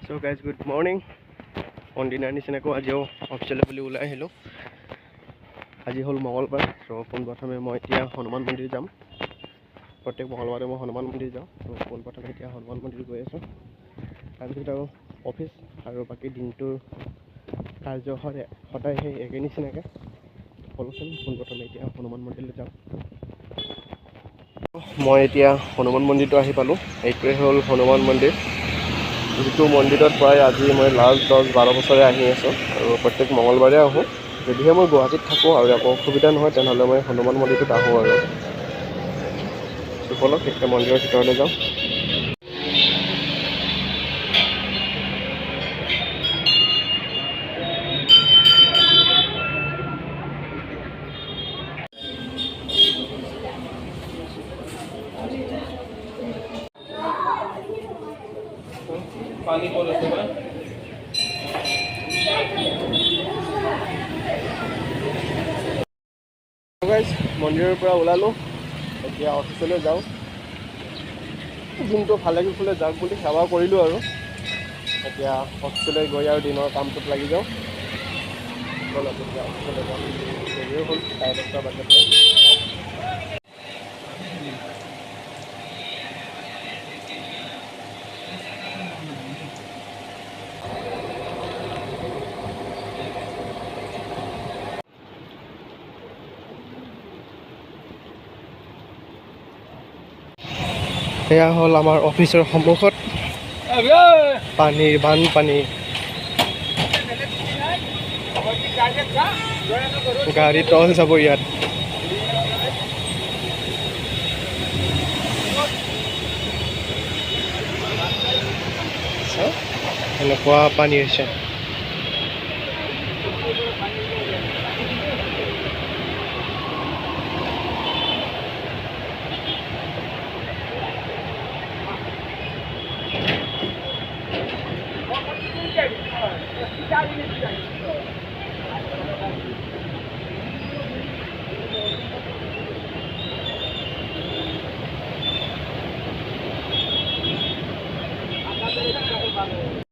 So guys, good morning. দিনাৰ নিচিনাকৈ আজিও অফিচলৈ বুলি ওলাই আহিলোঁ। আজি হ'ল মঙলবাৰ। চ' পোনপ্ৰথমে মই এতিয়া হনুমান মন্দিৰ যাম। প্ৰত্যেক মঙলবাৰে মই হনুমান মন্দিৰ যাওঁ। চ' পোনপ্ৰথমে এতিয়া হনুমান মন্দিৰ গৈ আছোঁ। তাৰপিছত আৰু অফিচ আৰু বাকী দিনটোৰ কাৰ্য সদায় সেই একে নিচিনাকৈ বলচোন পোনপ্ৰথমে এতিয়া হনুমান মন্দিৰলৈ যাওঁ। মই এতিয়া হনুমান মন্দিৰটো আহি পালোঁ। এইটোৱে হ'ল হনুমান মন্দিৰ, যিটো মন্দিৰত প্ৰায় আজি মই লাষ্ট 10-12 বছৰে আহি আছোঁ আৰু প্ৰত্যেক মঙলবাৰে আহোঁ। যদিহে মই গুৱাহাটীত থাকোঁ আৰু একো অসুবিধা নহয় তেনেহ'লে মই হনুমান মন্দিৰটোত আহোঁ আৰু বলক এতিয়া মন্দিৰৰ ভিতৰলৈ যাওঁ। पानी को रखो मैं গাইজ মন্দিৰৰ পৰা ওলালোঁ, এতিয়া অফিচলৈ যাওঁ। দিনটো ভালে কুশলে যাওক বুলি সেৱা কৰিলোঁ আৰু এতিয়া অফিচলৈ গৈ আৰু দিনৰ কামটোত লাগি যাওঁ। বলক এতিয়া অফিচলৈ যাওঁ। দেৰিও হ'ল, 10:30 বাজিলে। এয়া হ'ল আমাৰ অফিচৰ সন্মুখত বানপানী। গাড়ী তল যাব ইয়াত। এনেকুৱা পানী হৈছে।